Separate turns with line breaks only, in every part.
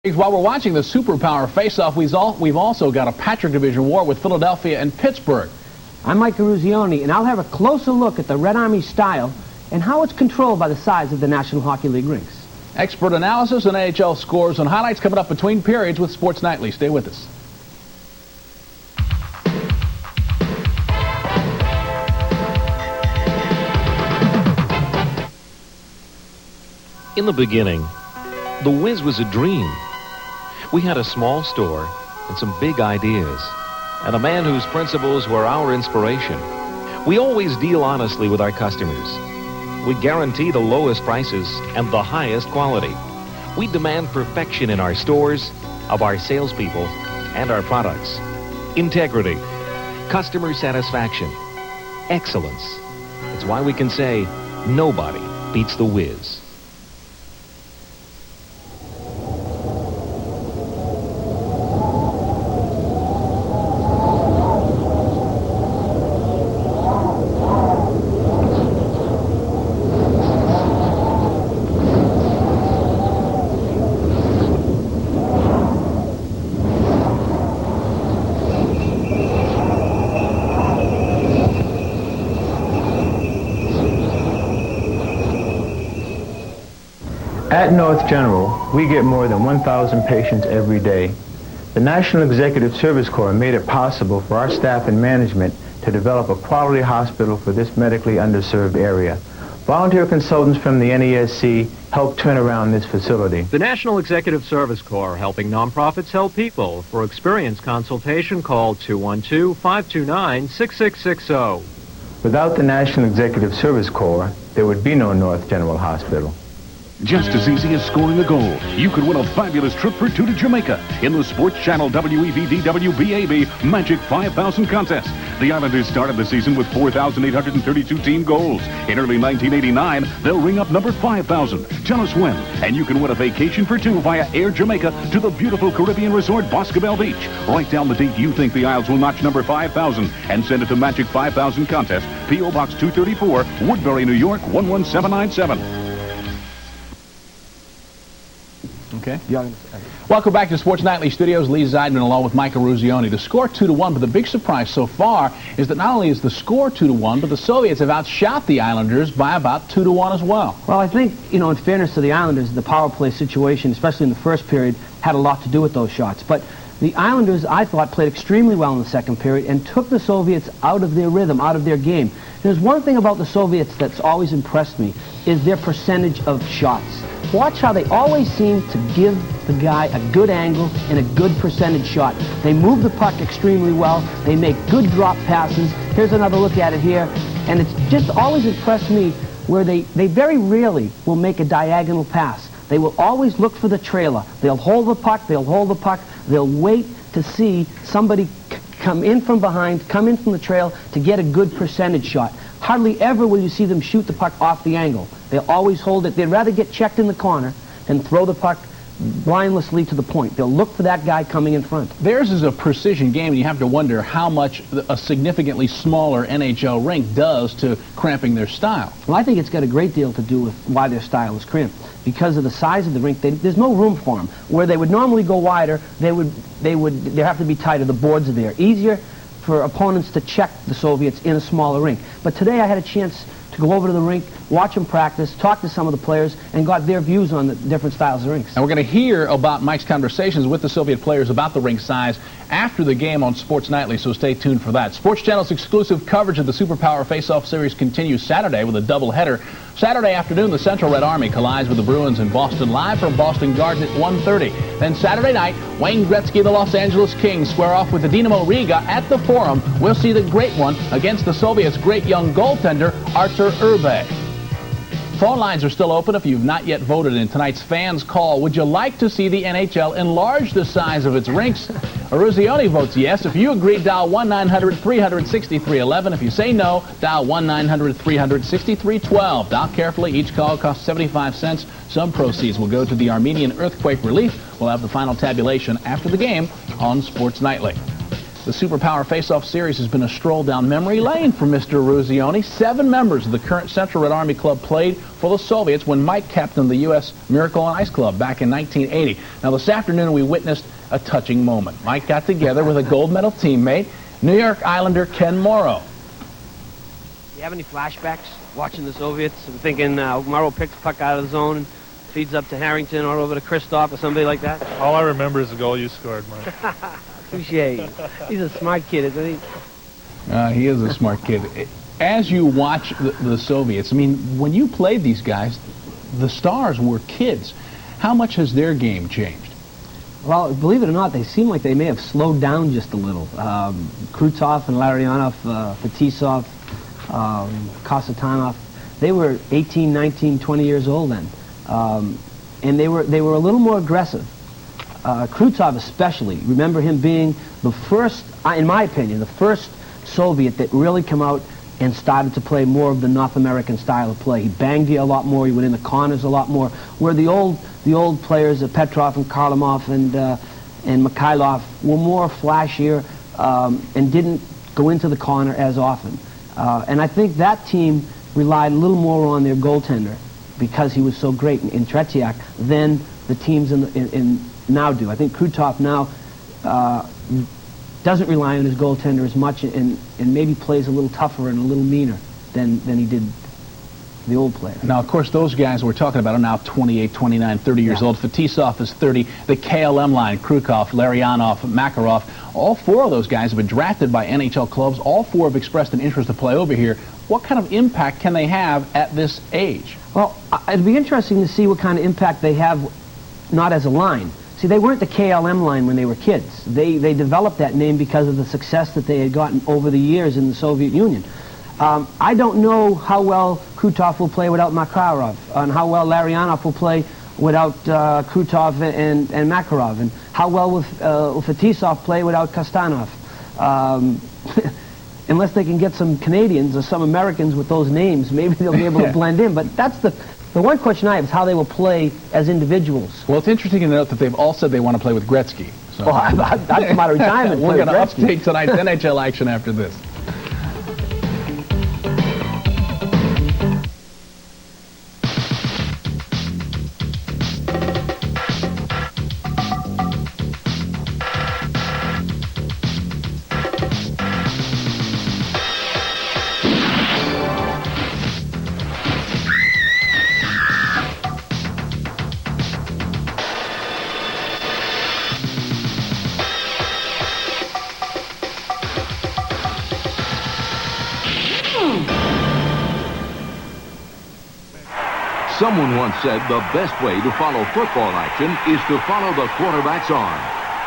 While we're watching the superpower face-off, we've also got a Patrick Division war with Philadelphia and Pittsburgh.
I'm Mike Ruzioni, and I'll have a closer look at the Red Army style and how it's controlled by the size of the National Hockey League rinks.
Expert analysis and NHL scores and highlights coming up between periods with Sports Nightly. Stay with us.
In the beginning, the Wiz was a dream. We had a small store and some big ideas, and a man whose principles were our inspiration. We always deal honestly with our customers. We guarantee the lowest prices and the highest quality. We demand perfection in our stores, of our salespeople, and our products. Integrity, customer satisfaction, excellence. It's why we can say nobody beats the Wiz.
At North General, we get more than 1,000 patients every day. The National Executive Service Corps made it possible for our staff and management to develop a quality hospital for this medically underserved area. Volunteer consultants from the NESC helped turn around this facility.
The National Executive Service Corps, helping nonprofits help people. For experience consultation, call 212-529-6660.
Without the National Executive Service Corps, there would be no North General Hospital.
Just as easy as scoring a goal, you could win a fabulous trip for two to Jamaica in the Sports Channel WEVD-WBAB Magic 5,000 contest. The Islanders started the season with 4,832 team goals. In early 1989, they'll ring up number 5,000. Tell us when, and you can win a vacation for two via Air Jamaica to the beautiful Caribbean resort Boscobel Beach. Write down the date you think the Isles will notch number 5,000 and send it to Magic 5,000 Contest, P.O. Box 234, Woodbury, New York 11797.
Okay. Welcome back to Sports Nightly Studios. Lee Zeidman along with Michael Ruzioni. The score 2-1, but the big surprise so far is that not only is the score 2-1, but the Soviets have outshot the Islanders by about 2-1 as well.
Well, I think, in fairness to the Islanders, the power play situation, especially in the first period, had a lot to do with those shots. But the Islanders, I thought, played extremely well in the second period and took the Soviets out of their rhythm, out of their game. There's one thing about the Soviets that's always impressed me, is their percentage of shots. Watch how they always seem to give the guy a good angle and a good percentage shot. They move the puck extremely well. They make good drop passes. Here's another look at it here. And it's just always impressed me where they very rarely will make a diagonal pass. They will always look for the trailer. They'll hold the puck. They'll hold the puck. They'll wait to see somebody come in from behind, come in from the trail to get a good percentage shot. Hardly ever will you see them shoot the puck off the angle. They'll always hold it. They'd rather get checked in the corner than throw the puck blindlessly to the point. They'll look for that guy coming in front.
Theirs is a precision game, and you have to wonder how much a significantly smaller NHL rink does to cramping their style.
Well, I think it's got a great deal to do with why their style is cramped. Because of the size of the rink, there's no room for them. Where they would normally go wider, they have to be tighter. The boards are there. Easier for opponents to check the Soviets in a smaller rink. But today I had a chance to go over to the rink, watch them practice, talk to some of the players, and got their views on the different styles of rinks.
And we're going to hear about Mike's conversations with the Soviet players about the rink size after the game on Sports Nightly, so stay tuned for that. Sports Channel's exclusive coverage of the Superpower Face-Off Series continues Saturday with a doubleheader. Saturday afternoon, the Central Red Army collides with the Bruins in Boston live from Boston Garden at 1:30. Then Saturday night, Wayne Gretzky and the Los Angeles Kings square off with the Dynamo Riga at the Forum. We'll see the great one against the Soviets' great young goaltender, Artur Urbe. Phone lines are still open if you've not yet voted in tonight's Fans Call. Would you like to see the NHL enlarge the size of its rinks? Ruzioni votes yes. If you agree, dial 1-900-300-6311. If you say no, dial 1-900-300-6312. Dial carefully. Each call costs 75 cents. Some proceeds will go to the Armenian earthquake relief. We'll have the final tabulation after the game on Sports Nightly. The Superpower Face-Off Series has been a stroll down memory lane for Mr. Ruzioni. 7 members of the current Central Red Army Club played for the Soviets when Mike captained the U.S. Miracle on Ice Club back in 1980. Now, this afternoon, we witnessed a touching moment. Mike got together with a gold medal teammate, New York Islander Ken Morrow.
Do you have any flashbacks watching the Soviets? I'm thinking Morrow picks the puck out of the zone and feeds up to Harrington or over to Christoph or somebody like that?
All I remember is the goal you scored, Mike.
Touche. He's a smart kid, isn't he?
He is a smart kid. As you watch the Soviets, I mean, when you played these guys, the stars were kids. How much has their game changed?
Well, believe it or not, they seem like they may have slowed down just a little. Krutov and Larionov, Fetisov, Kasatonov, they were 18, 19, 20 years old then. And they were a little more aggressive. Krutov especially, remember him being the first, in my opinion, the first Soviet that really came out and started to play more of the North American style of play. He banged you a lot more, he went in the corners a lot more, where the old players, Petrov and Karlamov and Mikhailov, were more flashier and didn't go into the corner as often. And I think that team relied a little more on their goaltender because he was so great in Tretiak than the teams in now do. I think Krutov now doesn't rely on his goaltender as much and maybe plays a little tougher and a little meaner than he did the old player.
Now, of course, those guys we're talking about are now 28, 29, 30 years old. Fetisov is 30. The KLM line, Krukov, Larionov, Makarov, all 4 of those guys have been drafted by NHL clubs. All 4 have expressed an interest to play over here. What kind of impact can they have at this age?
Well, it'd be interesting to see what kind of impact they have, not as a line. See, they weren't the KLM line when they were kids. They developed that name because of the success that they had gotten over the years in the Soviet Union. I don't know how well Krutov will play without Makarov, and how well Larionov will play without Krutov and Makarov, and how well will Fetisov play without Kostanov. Unless they can get some Canadians or some Americans with those names, maybe they'll be able to blend in. But that's the one question I have is how they will play as individuals.
Well, it's interesting to note that they've all said they want to play with Gretzky. So.
Well, that's my retirement.
We're going to update tonight's NHL action after this.
Someone once said the best way to follow football action is to follow the quarterback's arm.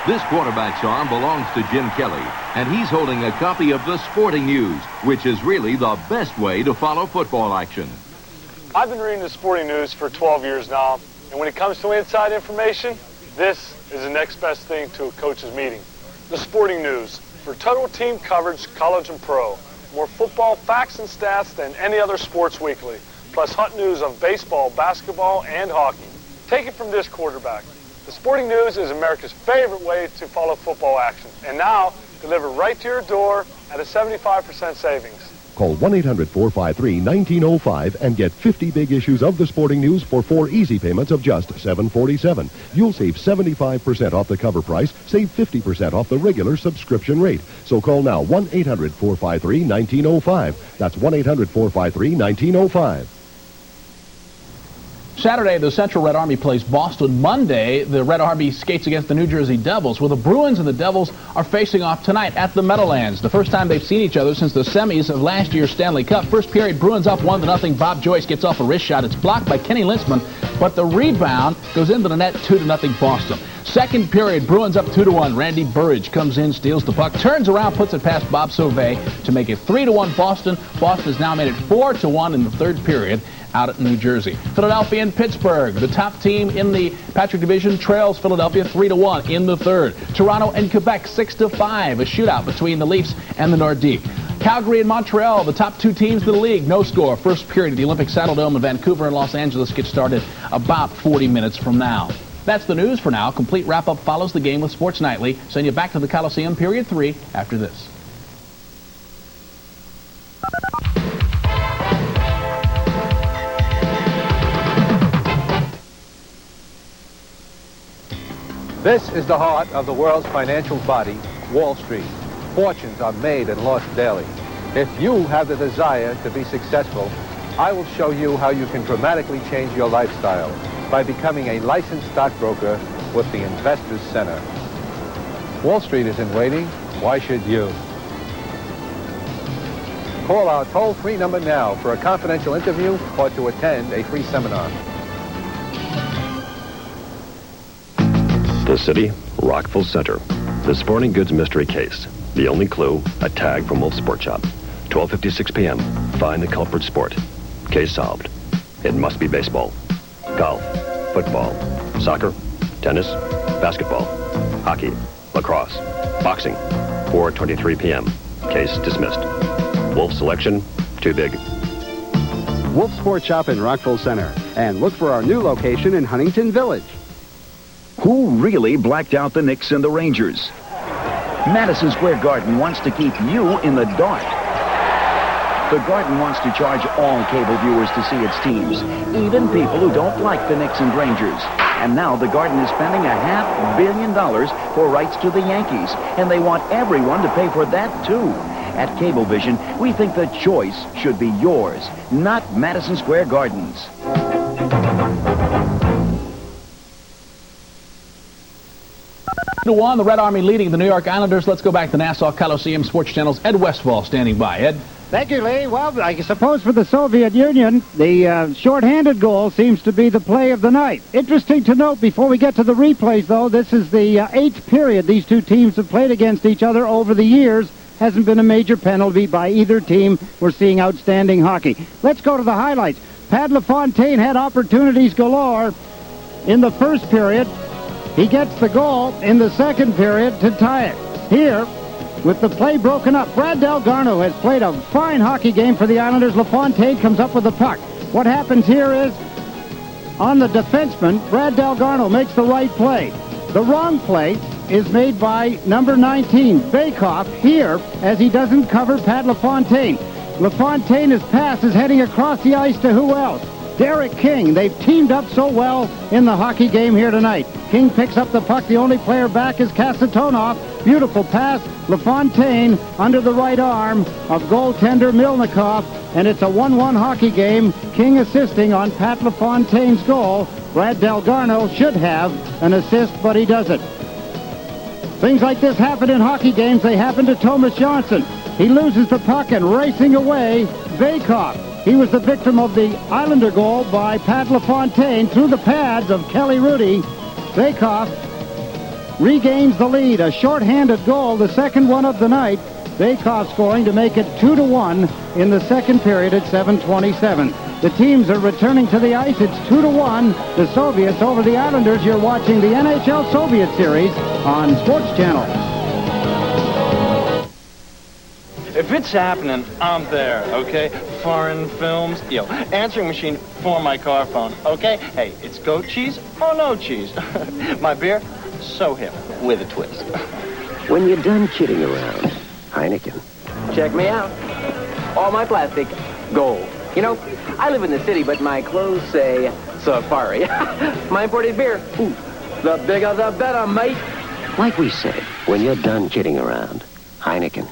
This quarterback's arm belongs to Jim Kelly, and he's holding a copy of the Sporting News, which is really the best way to follow football action.
I've been reading the Sporting News for 12 years now, and when it comes to inside information, this is the next best thing to a coach's meeting. The Sporting News, for total team coverage, college and pro. More football facts and stats than any other sports weekly. Plus hot news of baseball, basketball, and hockey. Take it from this quarterback. The Sporting News is America's favorite way to follow football action. And now, delivered right to your door at a 75% savings.
Call 1-800-453-1905 and get 50 big issues of the Sporting News for 4 easy payments of just $7.47. You'll save 75% off the cover price, save 50% off the regular subscription rate. So call now, 1-800-453-1905. That's 1-800-453-1905.
Saturday, the Central Red Army plays Boston. Monday, the Red Army skates against the New Jersey Devils. Well, the Bruins and the Devils are facing off tonight at the Meadowlands. The first time they've seen each other since the semis of last year's Stanley Cup. First period, Bruins up 1-0. Bob Joyce gets off a wrist shot. It's blocked by Kenny Linsman, but the rebound goes into the net, 2-0 Boston. Second period, Bruins up 2-1. Randy Burridge comes in, steals the puck, turns around, puts it past Bob Sauvé to make it 3-1 Boston. Boston has now made it 4-1 in the third period out at New Jersey. Philadelphia and Pittsburgh, the top team in the Patrick Division, trails Philadelphia 3-1 in the third. Toronto and Quebec 6-5, a shootout between the Leafs and the Nordiques. Calgary and Montreal, the top 2 teams in the league, no score. First period at the Olympic Saddledome in Vancouver and Los Angeles gets started about 40 minutes from now. That's the news for now. Complete wrap-up follows the game with Sports Nightly. Send you back to the Coliseum, Period 3, after this.
This is the heart of the world's financial body, Wall Street. Fortunes are made and lost daily. If you have the desire to be successful, I will show you how you can dramatically change your lifestyle by becoming a licensed stockbroker with the Investors Center. Wall Street isn't waiting. Why should you? Call our toll-free number now for a confidential interview or to attend a free seminar.
The city, Rockville Center. The sporting goods mystery case. The only clue, a tag from Wolf Sport Shop. 12:56 p.m. Find the culprit sport. Case solved. It must be baseball, golf, football, soccer, tennis, basketball, hockey, lacrosse, boxing. 4:23 p.m. Case dismissed. Wolf selection, too big.
Wolf Sport Shop in Rockville Center. And look for our new location in Huntington Village.
Who really blacked out the Knicks and the Rangers? Madison Square Garden wants to keep you in the dark. The Garden wants to charge all cable viewers to see its teams, even people who don't like the Knicks and Rangers. And now the Garden is spending $500 million for rights to the Yankees, and they want everyone to pay for that too. At Cablevision, we think the choice should be yours, not Madison Square Garden's.
To 1, the Red Army leading the New York Islanders. Let's go back to Nassau Coliseum. Sports Channel's Ed Westfall standing by. Ed?
Thank you, Lee. Well, I suppose for the Soviet Union, the shorthanded goal seems to be the play of the night. Interesting to note, before we get to the replays, though, this is the 8th period these two teams have played against each other over the years. Hasn't been a major penalty by either team. We're seeing outstanding hockey. Let's go to the highlights. Pat LaFontaine had opportunities galore in the first period. He gets the goal in the second period to tie it. Here, with the play broken up, Brad Delgarno has played a fine hockey game for the Islanders. LaFontaine comes up with the puck. What happens here is, on the defenseman, Brad Delgarno makes the right play. The wrong play is made by number 19, Baykoff, here, as he doesn't cover Pat LaFontaine. LaFontaine's pass is heading across the ice to who else? Derek King. They've teamed up so well in the hockey game here tonight. King picks up the puck. The only player back is Kasatonov. Beautiful pass. LaFontaine under the right arm of goaltender Milnikov. And it's a 1-1 hockey game. King assisting on Pat LaFontaine's goal. Brad Delgarno should have an assist, but he doesn't. Things like this happen in hockey games. They happen to Thomas Johnson. He loses the puck and racing away, Baykoff. He was the victim of the Islander goal by Pat LaFontaine through the pads of Kelly Rudy. Baykoff regains the lead. A shorthanded goal, the second one of the night. Baykoff scoring to make it 2-1 in the second period at 7:27. The teams are returning to the ice. It's 2-1. The Soviets over the Islanders. You're watching the NHL Soviet Series on Sports Channel.
If it's happening, I'm there, okay? Foreign films, answering machine for my car phone, okay? Hey, it's goat cheese or no cheese. My beer, so hip, with a twist.
When you're done kidding around, Heineken.
Check me out. All my plastic, gold. You know, I live in the city, but my clothes say Safari. My imported beer, ooh, the bigger the better, mate.
Like we said, when you're done kidding around, Heineken.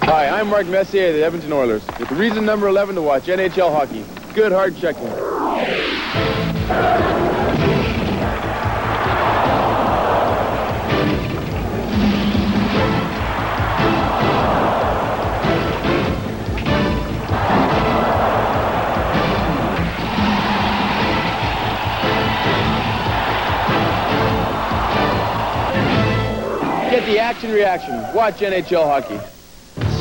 Hi, I'm Mark Messier of the Edmonton Oilers, with reason number 11 to watch NHL hockey. Good hard checking. Get the action reaction. Watch NHL hockey.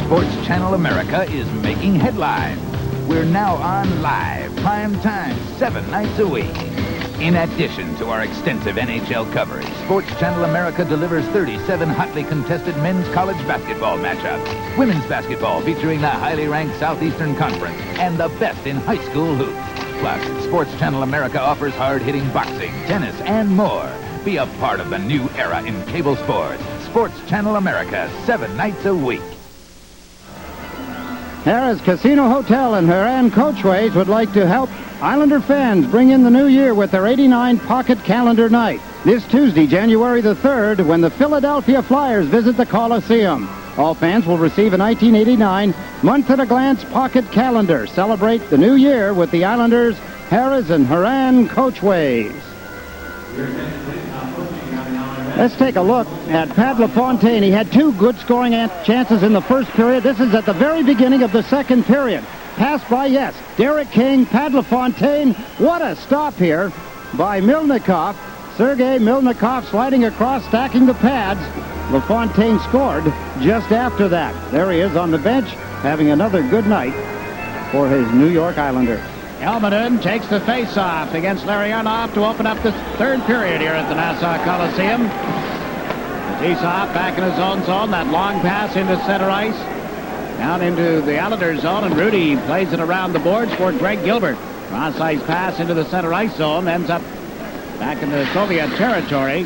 Sports Channel America is making headlines. We're now on live, prime time, 7 nights a week. In addition to our extensive NHL coverage, Sports Channel America delivers 37 hotly contested men's college basketball matchups, women's basketball featuring the highly ranked Southeastern Conference, and the best in high school hoops. Plus, Sports Channel America offers hard-hitting boxing, tennis, and more. Be a part of the new era in cable sports. Sports Channel America, 7 nights a week.
Harrah's Casino Hotel and Haran Coachways would like to help Islander fans bring in the new year with their 89 Pocket Calendar Night. This Tuesday, January the 3rd, when the Philadelphia Flyers visit the Coliseum. All fans will receive a 1989 month-at-a-glance pocket calendar. Celebrate the new year with the Islanders, Harrah's, and Haran Coachways. Let's take a look at Pat LaFontaine. He had 2 good scoring chances in the first period. This is at the very beginning of the second period. Pass by, yes, Derek King, Pat LaFontaine. What a stop here by Milnikov. Sergei Milnikov sliding across, stacking the pads. LaFontaine scored just after that. There he is on the bench, having another good night for his New York Islanders.
Helminen takes the face-off against Larionov to open up the third period here at the Nassau Coliseum. Fetisov back in his own zone. That long pass into center ice. Down into the Islanders zone, and Rudy plays it around the boards for Greg Gilbert. Cross-ice pass into the center ice zone. Ends up back in the Soviet territory.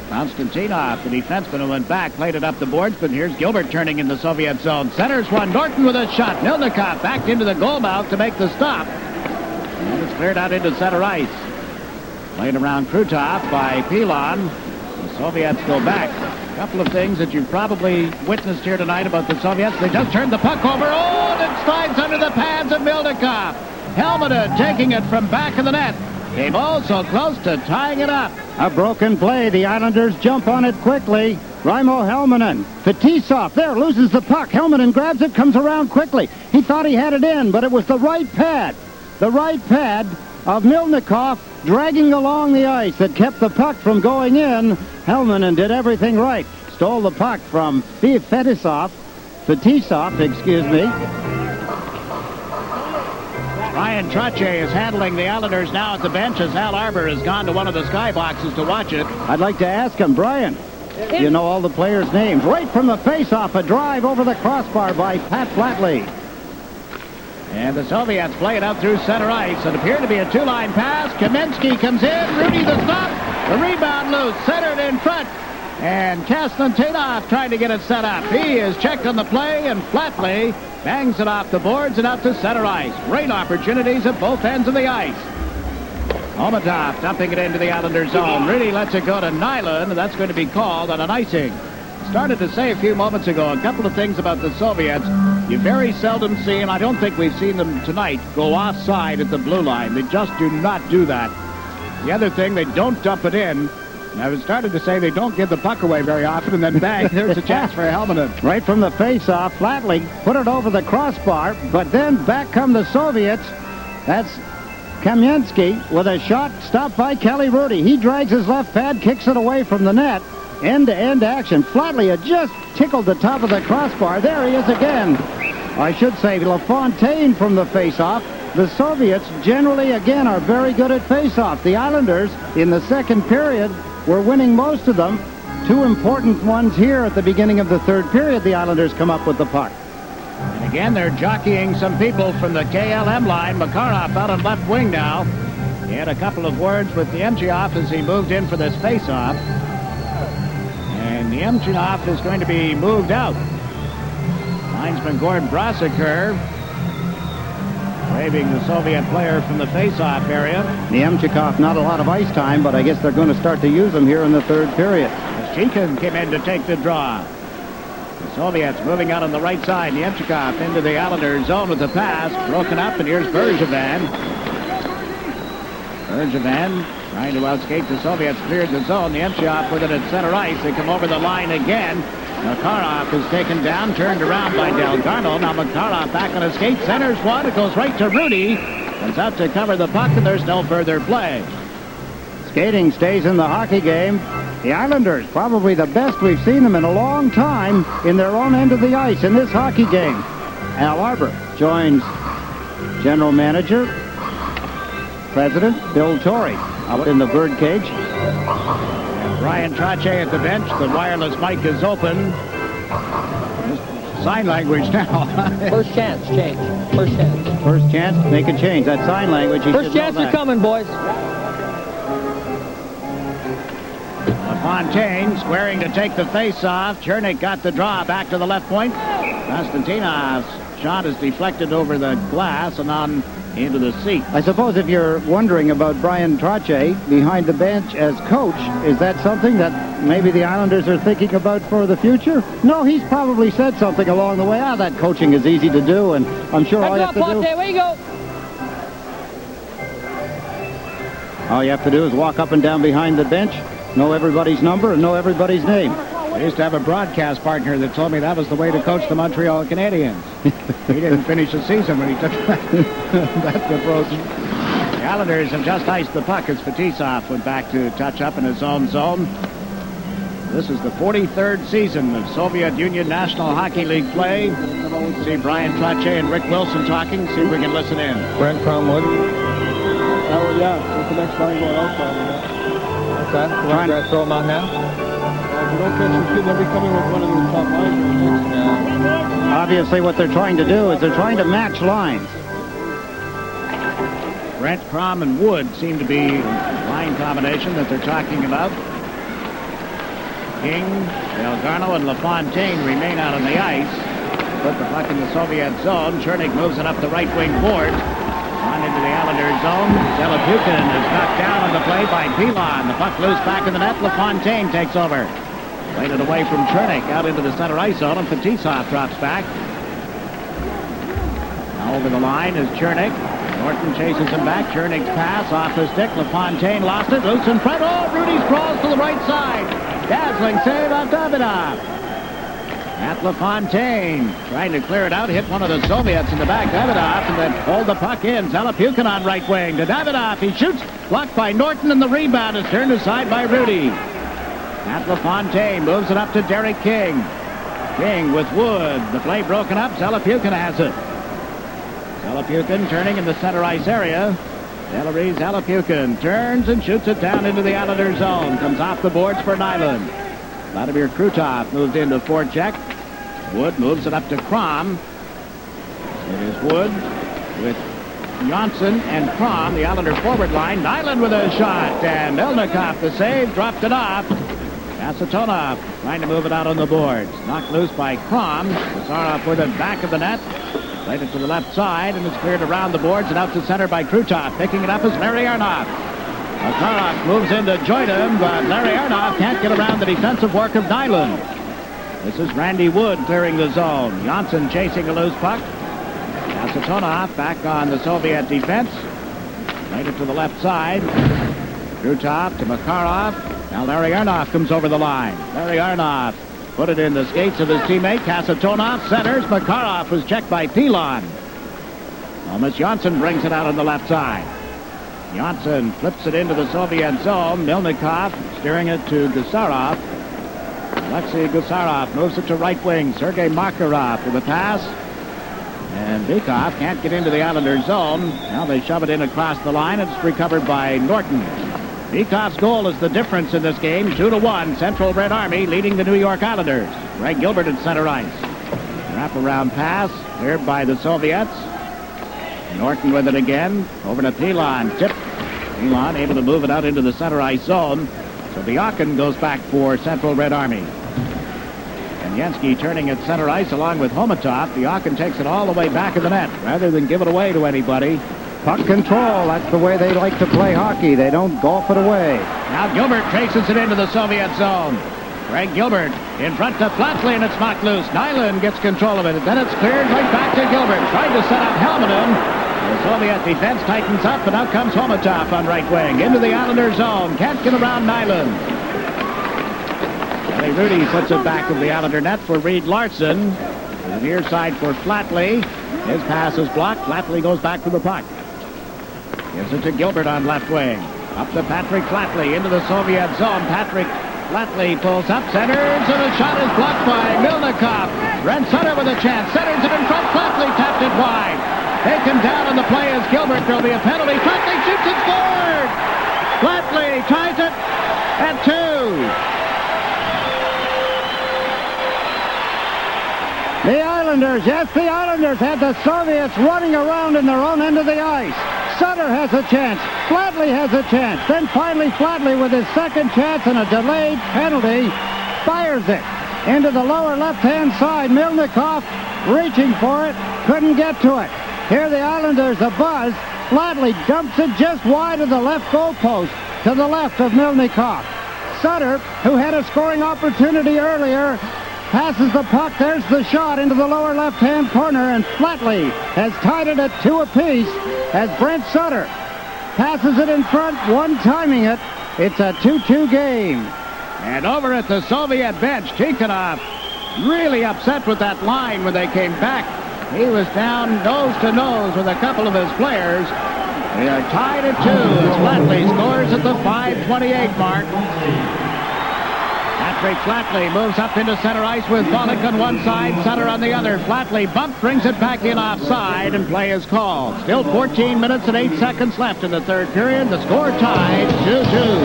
Konstantinov, the defenseman who went back, played it up the boards, but here's Gilbert turning in the Soviet zone. Centers one. Norton with a shot. Milnikov back into the goal mouth to make the stop. And it's cleared out into center ice. Played around Krutov by Pilon. The Soviets go back. A couple of things that you've probably witnessed here tonight about the Soviets. They just turned the puck over. Oh, and it slides under the pads of Milnikov. Helminen taking it from back of the net. Came also close to tying it up.
A broken play. The Islanders jump on it quickly. Raimo Helminen. Fetisov there loses the puck. Helminen grabs it, comes around quickly. He thought he had it in, but it was the right pad. The right pad of Milnikov dragging along the ice that kept the puck from going in. Helminen did everything right. Stole the puck from Fetisov, excuse me.
Ryan Trottier is handling the Islanders now at the bench as Al Arbor has gone to one of the skyboxes to watch it.
I'd like to ask him, Brian, you know all the players' names. Right from the face-off, a drive over the crossbar by Pat Flatley.
And the Soviets play it out through center ice. It appeared to be a 2-line pass. Kaminsky comes in. Rudy the stop. The rebound loose. Centered in front. And Konstantinov trying to get it set up. He is checked on the play, and Flatley bangs it off the boards and out to center ice. Great opportunities at both ends of the ice. Omatov dumping it into the Islanders zone. Rudy lets it go to Nyland, and that's going to be called on an icing. Started to say a few moments ago a couple of things about the Soviets. You very seldom see, and I don't think we've seen them tonight, go offside at the blue line. They just do not do that. The other thing, they don't dump it in. I was starting to say they don't give the puck away very often, and then bang, there's a chance for Helminen.
Right from the face-off, Flatley put it over the crossbar, but then back come the Soviets. That's Kaminsky with a shot stopped by Kelly Rudy. He drags his left pad, kicks it away from the net. End-to-end action. Flatley had just tickled the top of the crossbar. There he is again. I should say LaFontaine from the face-off. The Soviets generally, again, are very good at face-off. The Islanders, in the second period, were winning most of them. 2 important ones here at the beginning of the third period. The Islanders come up with the puck.
And again, they're jockeying some people from the KLM line. Makarov out on left wing now. He had a couple of words with Niemchov as he moved in for this face-off. And Niemchov is going to be moved out. Linesman Gord Brasiker waving the Soviet player from the face-off area.
Niemchikov, not a lot of ice time, but I guess they're going to start to use him here in the third period.
Shinkin came in to take the draw. The Soviets moving out on the right side. Niemchikov into the Islanders zone with the pass. Broken up, and here's Bergevin. Bergevin trying to outskate the Soviets. Cleared the zone. Niemchikov with it at center ice. They come over the line again. Makarov is taken down, turned around by Delgarno. Now Makarov back on his skate, centers one. It goes right to Rudy. Comes out to cover the puck, and there's no further play.
Skating stays in the hockey game. The Islanders, probably the best we've seen them in a long time in their own end of the ice in this hockey game. Al Arbor joins General Manager, President Bill Torrey out in the birdcage.
Brian Trottier at the bench. The wireless mic is open. sign language now.
First chance, change. First chance.
First chance, make a change. That's sign language. He
First chance is coming, boys.
LaFontaine squaring to take the face-off. Chernick got the draw back to the left point. Konstantinov's shot is deflected over the glass and on into the seat.
I suppose if you're wondering about Brian Trache behind the bench as coach, is that something that maybe the Islanders are thinking about for the future? No, he's probably said something along the way. That coaching is easy to do, and I'm sure all you have to do...
Where you go?
All you have to do is walk up and down behind the bench, know everybody's number, and know everybody's name.
I used to have a broadcast partner that told me that was the way to coach the Montreal Canadiens. He didn't finish the season when he took that approach. The Islanders have just iced the puck as Fetisov went back to touch up in his own zone. This is the 43rd season of Soviet Union National Hockey League play. See Brian Trache and Rick Wilson talking. See if we can listen in.
Brent Cromwood. Oh, yeah. What's the next line going out from? Okay. You want to throw him out now? If you don't catch the kid, they'll be coming with one of those top lines.
Obviously, what they're trying to do is they're trying to match lines.
Brent, Crom, and Wood seem to be the line combination that they're talking about. King, Delgarno, and LaFontaine remain out on the ice. Put the puck in the Soviet zone. Chernick moves it up the right wing board. On into the Islanders zone. Zelepukin is knocked down on the play by Pilon. The puck loose back in the net. LaFontaine takes over. Played it away from Chernick out into the center ice zone, and Fetisov drops back. Now over the line is Chernick. Norton chases him back. Chernick's pass off the stick. LaFontaine lost it. Loose in front. Oh, Rudy sprawls to the right side. Dazzling save on Davidoff. At LaFontaine, trying to clear it out, hit one of the Soviets in the back, Davidoff, and then hold the puck in. Zelepukin on right wing to Davidoff. He shoots, blocked by Norton, and the rebound is turned aside by Rudy. At LaFontaine, moves it up to Derek King. King with Wood. The play broken up. Zelepukin has it. Zelepukin turning in the center ice area. Valery Zelepukin turns and shoots it down into the Islander zone. Comes off the boards for Nyland. Vladimir Krutov moved into forecheck. Wood moves it up to Crom. It is Wood with Johnson and Crom, the Islander forward line. Nyland with a shot, and Melnikov, the save, dropped it off. Kasatonov trying to move it out on the boards. Knocked loose by Crom. Kasarov with it back of the net. Played it to the left side, and it's cleared around the boards and out to center by Krutov. Picking it up is Larry Arnott. Kasarov moves in to join him, but Larry Arnott can't get around the defensive work of Nyland. This is Randy Wood clearing the zone. Johnson chasing a loose puck. Kasatonov back on the Soviet defense. Played it to the left side. Krutov to Makarov. Now Larry Arnott comes over the line. Larry Arnott put it in the skates of his teammate. Kasatonov centers. Makarov was checked by Pilon. Thomas Johnson brings it out on the left side. Johnson flips it into the Soviet zone. Melnikov steering it to Gusarov. Alexei Gusarov moves it to right wing. Sergei Makarov with a pass. And Bykov can't get into the Islander zone. Now they shove it in across the line. It's recovered by Norton. Bykov's goal is the difference in this game. 2-1. Central Red Army leading the New York Islanders. Greg Gilbert at center ice. Wraparound pass cleared by the Soviets. Norton with it again. Over to Pilon. Tip. Pilon able to move it out into the center ice zone. So Byakin goes back for Central Red Army. And Yansky turning at center ice along with Homatov. Byakin takes it all the way back of the net rather than give it away to anybody.
Puck control. That's the way they like to play hockey. They don't golf it away.
Now Gilbert traces it into the Soviet zone. Greg Gilbert in front to Flatley, and it's knocked loose. Nyland gets control of it, and then it's cleared right back to Gilbert. Trying to set up Helminen. The Soviet defense tightens up, and out comes Homatov on right wing. Into the Islander zone. Can't get around Nyland. Johnny Rudy puts it back of the Islander net for Reed Larson. To the near side for Flatley. His pass is blocked. Flatley goes back to the puck. Gives it to Gilbert on left wing. Up to Patrick Flatley into the Soviet zone. Patrick Flatley pulls up, centers, and the shot is blocked by Milnikov. Brent Sutter with a chance. Centers it in front. Flatley tapped it wide. Taken down on the play as Gilbert. There'll be a penalty. Flatley shoots and scores! Flatley ties it at 2.
The Islanders. Yes, the Islanders had the Soviets running around in their own end of the ice. Sutter has a chance. Flatley has a chance. Then finally Flatley with his second chance and a delayed penalty fires it into the lower left-hand side. Milnikov reaching for it. Couldn't get to it. Here the Islanders a buzz. Flatley dumps it just wide of the left goalpost to the left of Milnikov. Sutter, who had a scoring opportunity earlier, passes the puck. There's the shot into the lower left-hand corner, and Flatley has tied it at 2 apiece as Brent Sutter passes it in front, one-timing it. It's a 2-2 game.
And over at the Soviet bench, Tikhonov really upset with that line when they came back. He was down nose to nose with a couple of his players. They are tied at 2 as Flatley scores at the 5:28 mark. Patrick Flatley moves up into center ice with Volek on one side, Sutter on the other. Flatley bump, brings it back in offside, and play is called. Still 14 minutes and 8 seconds left in the third period. The score tied 2-2.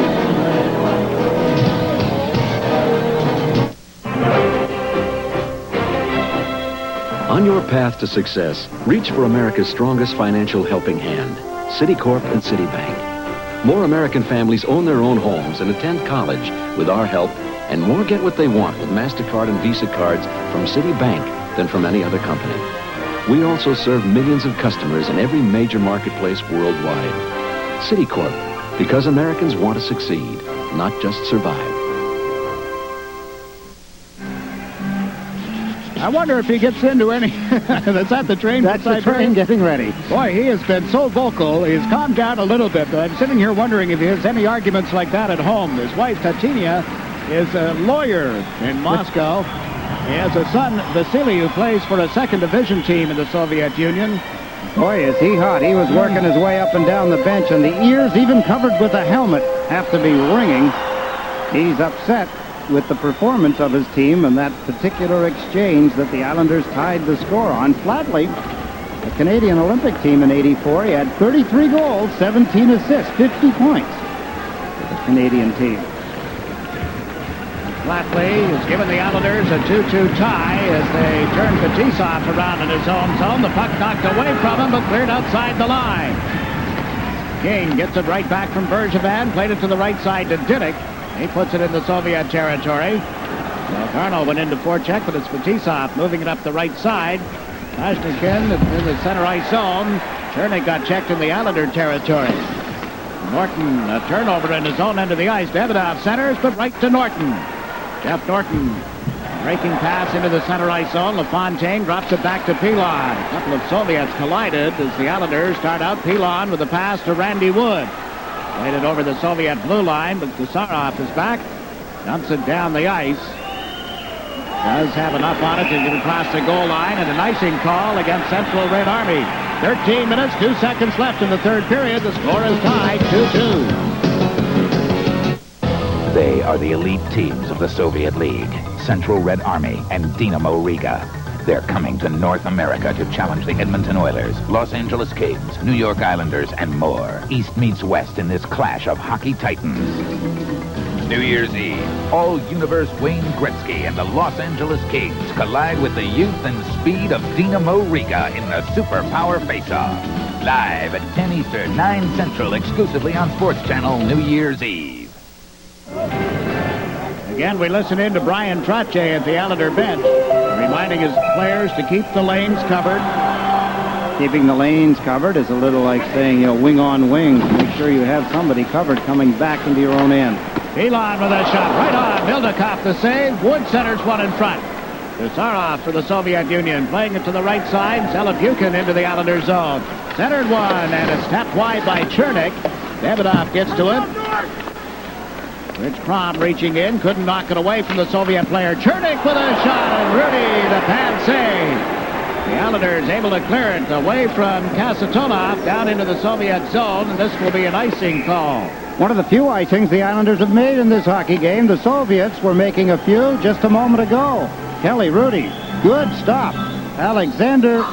On your path to success, reach for America's strongest financial helping hand, Citicorp and Citibank. More American families own their own homes and attend college with our help, and more get what they want with MasterCard and Visa cards from Citibank than from any other company. We also serve millions of customers in every major marketplace worldwide. Citicorp, because Americans want to succeed, not just survive.
I wonder if he gets into any... That's at the train.
That's the train getting ready.
Boy, he has been so vocal. He's calmed down a little bit. But I'm sitting here wondering if he has any arguments like that at home. His wife, Tatiana, is a lawyer in Moscow. He has a son, Vasily, who plays for a second division team in the Soviet Union.
Boy, is he hot. He was working his way up and down the bench, and the ears, even covered with a helmet, have to be ringing. He's upset with the performance of his team and that particular exchange that the Islanders tied the score on. Flatley, the Canadian Olympic team in '84, he had 33 goals, 17 assists, 50 points for the Canadian team.
Flatley has given the Islanders a 2-2 tie as they turn Fetisov around in his own zone. The puck knocked away from him, but cleared outside the line. King gets it right back from Bergevin, played it to the right side to Dinnick. He puts it in the Soviet territory. Karno went into forecheck, but it's Fetisov moving it up the right side. Ashnikin in the center ice zone. Chernik got checked in the Islander territory. Norton, a turnover in his own end of the ice. Davidoff centers, but right to Norton. Jeff Norton, breaking pass into the center ice zone. LaFontaine drops it back to Pilon. A couple of Soviets collided as the Islanders start out. Pilon with a pass to Randy Wood. Played it over the Soviet blue line, but Gusarov is back. Dumps it down the ice. Does have enough on it to get across the goal line, and an icing call against Central Red Army. 13 minutes, 2 seconds left in the third period. The score is tied 2-2.
They are the elite teams of the Soviet League, Central Red Army and Dynamo Riga. They're coming to North America to challenge the Edmonton Oilers, Los Angeles Kings, New York Islanders, and more. East meets West in this clash of hockey titans. New Year's Eve, all-universe Wayne Gretzky and the Los Angeles Kings collide with the youth and speed of Dynamo Riga in the Superpower Face-Off. Live at 10 Eastern, 9 Central, exclusively on Sports Channel New Year's Eve.
Again, we listen in to Brian Trottier at the Islander bench, reminding his players to keep the lanes covered.
Keeping the lanes covered is a little like saying, you know, wing on wing. Make sure you have somebody covered coming back into your own end.
Pilon with a shot right on. Milnikov the save. Wood centers one in front. Gusarov for the Soviet Union, playing it to the right side. Zelepukin into the Islander zone. Centered one, and it's tapped wide by Chernik. Davidoff gets to it. Rich Crom reaching in, couldn't knock it away from the Soviet player. Chernik with a shot, and Rudy, the pad save. The Islanders able to clear it away from Kasatonov down into the Soviet zone, and this will be an icing call.
One of the few icings the Islanders have made in this hockey game. The Soviets were making a few just a moment ago. Kelly Rudy, good stop. Alexander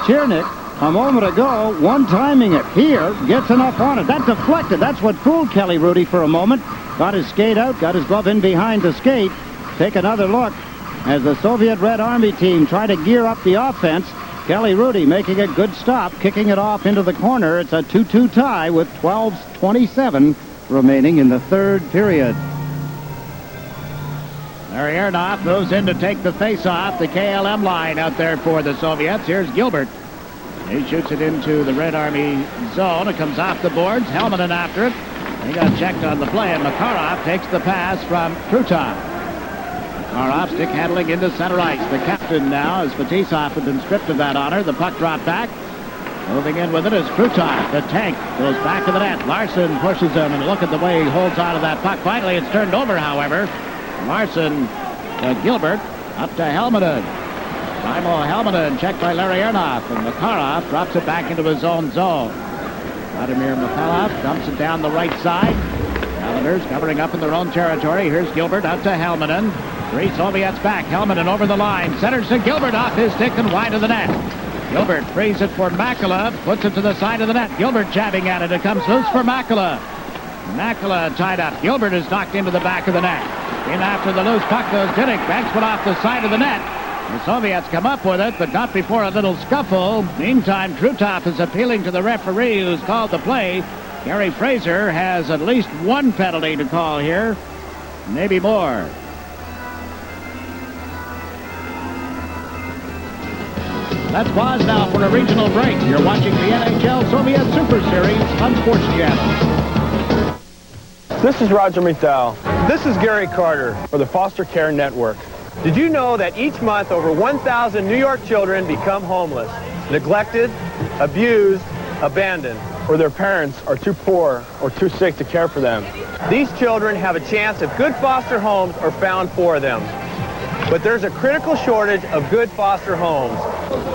Chernik, a moment ago, one-timing it. Here, gets enough on it. That deflected. That's what fooled Kelly Rudy for a moment. Got his skate out, got his glove in behind the skate. Take another look. as the Soviet Red Army team try to gear up the offense. Kelly Rudy making a good stop, kicking it off into the corner. It's a 2-2 tie with 12:27 remaining in the third period.
Larry Ernoff moves in to take the face-off. The KLM line out there for the Soviets. Here's Gilbert. He shoots it into the Red Army zone. It comes off the boards. Helminen after it. He got checked on the play, and Makarov takes the pass from Krutov. Makarov stick handling into center ice. The captain now, as Fetisov had been stripped of that honor. The puck dropped back. Moving in with it is Krutov. The tank goes back to the net. Larson pushes him, and look at the way he holds on to that puck. Finally, it's turned over, however. Larson to Gilbert. Up to Helminen. Raimo Helminen checked by Larry Ernoff, and Makarov drops it back into his own zone. Vladimir Makarov dumps it down the right side. Islanders covering up in their own territory. Here's Gilbert out to Helminen. 3 Soviets back. Helminen over the line. Centers to Gilbert off his stick and wide of the net. Gilbert frees it for Makula. Puts it to the side of the net. Gilbert jabbing at it. It comes loose for Makula. Makula tied up. Gilbert is knocked into the back of the net. In after the loose puck goes Dinnick. Banks one off the side of the net. The Soviets come up with it, but not before a little scuffle. Meantime, Krutov is appealing to the referee who's called the play. Gary Fraser has at least one penalty to call here, maybe more. Let's pause now for a regional break. You're watching the NHL Soviet Super Series on Sports Channel.
This is Roger McDowell. This is Gary Carter for the Foster Care Network. Did you know that each month over 1,000 New York children become homeless, neglected, abused, abandoned, or their parents are too poor or too sick to care for them? These children have a chance if good foster homes are found for them. But there's a critical shortage of good foster homes.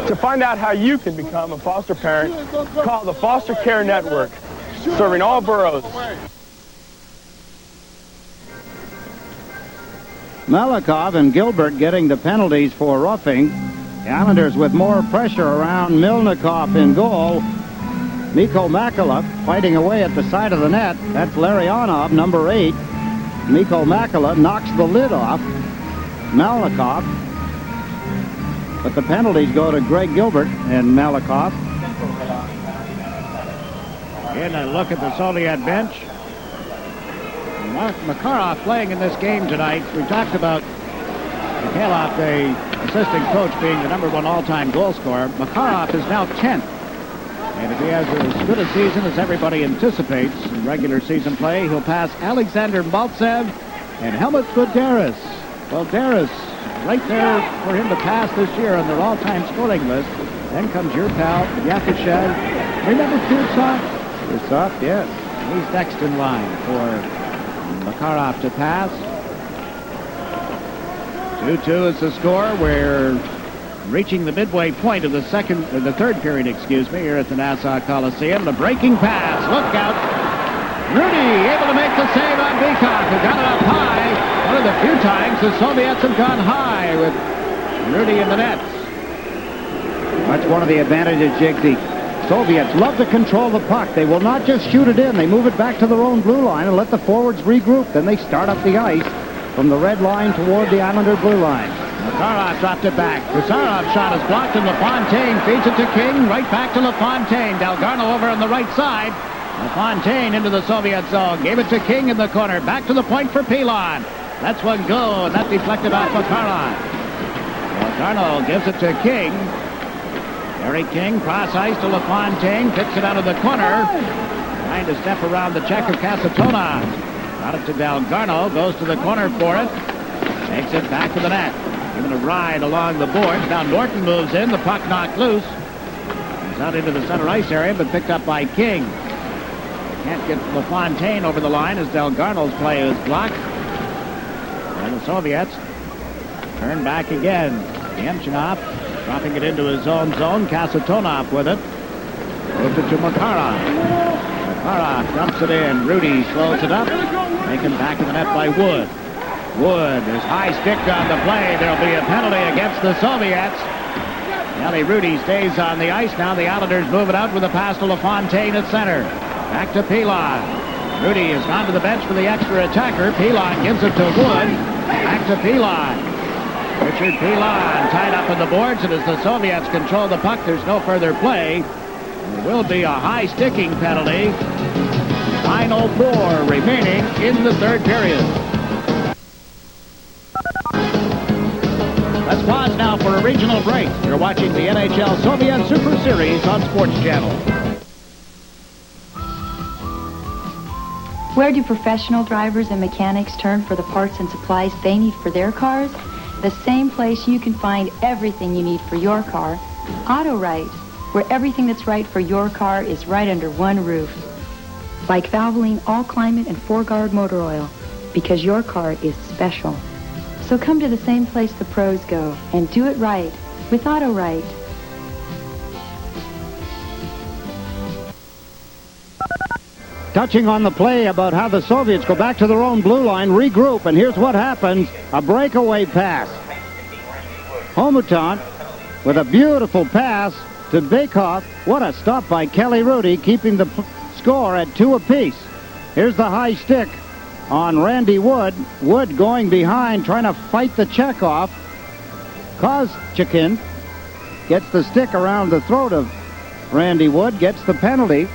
To find out how you can become a foster parent, call the Foster Care Network, serving all boroughs.
Malikov and Gilbert getting the penalties for roughing. The Islanders with more pressure around Milnikov in goal. Mikko Makula fighting away at the side of the net. That's Larionov, number 8. Mikko Makula knocks the lid off Malikov. But the penalties go to Greg Gilbert and Malikov.
In a look at the Soviet bench. Makarov playing in this game tonight. We talked about Mikhailov, the assistant coach, being the #1 all-time goal scorer. Makarov is now 10th. And if he has as good a season as everybody anticipates in regular season play, he'll pass Alexander Maltsev and Helmut Guderis. Guderis right there for him to pass this year on their all-time scoring list. Then comes your pal, Yakushev. Remember Kursov? Kursov, yes. He's next in line for Makarov to pass. 2-2 is the score. We're reaching the midway point of the third period, here at the Nassau Coliseum. The breaking pass. Look out. Rudy able to make the save on Beacock, who got it up high. One of the few times the Soviets have gone high with Rudy in the nets.
That's one of the advantages, Jigsy. Soviets love to control the puck. They will not just shoot it in. They move it back to their own blue line and let the forwards regroup. Then they start up the ice from the red line toward the Islander blue line.
Makarov dropped it back. Kusarov's shot is blocked, and LaFontaine feeds it to King. Right back to LaFontaine. Delgarno over on the right side. LaFontaine into the Soviet zone. Gave it to King in the corner. Back to the point for Pilon. That's one go, and that deflected off Makarov. Delgarno gives it to King. Harry King, cross ice to LaFontaine, picks it out of the corner. Trying to step around the check of Casatona. Got it to Delgarno, goes to the corner for it. Takes it back to the net. Giving a ride along the boards. Now Norton moves in, the puck knocked loose. He's out into the center ice area, but picked up by King. Can't get LaFontaine over the line as Delgarno's play is blocked. And the Soviets turn back again. Yemchinov dropping it into his own zone. Kasatonov with it. Moves it to Makarov. Makarov dumps it in. Rudy slows it up. Taken back in the net by Wood. Wood is high stick on the play. There'll be a penalty against the Soviets. Ellie Rudy stays on the ice. Now the Islanders move it out with a pass to LaFontaine at center. Back to Pilon. Rudy has gone to the bench for the extra attacker. Pilon gives it to Wood. Back to Pilon. Richard Pilon tied up in the boards, and as the Soviets control the puck, there's no further play. There will be a high sticking penalty. 9:04 remaining in the third period. Let's pause now for a regional break. You're watching the NHL Soviet Super Series on Sports Channel.
Where do professional drivers and mechanics turn for the parts and supplies they need for their cars? The same place you can find everything you need for your car, Auto Right, where everything that's right for your car is right under one roof. Like Valvoline All Climate and 4-Guard Motor Oil, because your car is special. So come to the same place the pros go and do it right with Auto Right.
Touching on the play about how the Soviets go back to their own blue line, regroup, and here's what happens. A breakaway pass. Homutant with a beautiful pass to Bakehoff. What a stop by Kelly Rudy, keeping the score at 2 apiece. Here's the high stick on Randy Wood. Wood going behind, trying to fight the check off. Kozchikin gets the stick around the throat of Randy Wood, gets the penalty.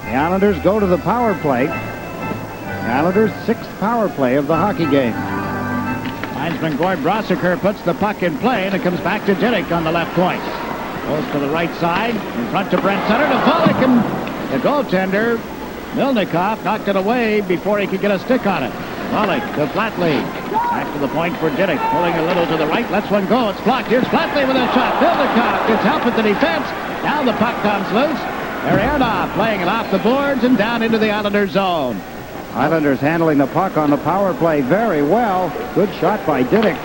The Islanders go to the power play. The Islanders' 6th power play of the hockey game.
Linesman Gord Brossiker puts the puck in play, and it comes back to Diddick on the left point. Goes to the right side, in front to Brent Sutter, to Pollock, and the goaltender, Milnikov, knocked it away before he could get a stick on it. Pollock to Flatley. Back to the point for Diddick, pulling a little to the right, lets one go, it's blocked. Here's Flatley with a shot. Milnikov gets help at the defense. Now the puck comes loose. Arianov playing it off the boards and down into the Islanders zone.
Islanders handling the puck on the power play very well. Good shot by Diddick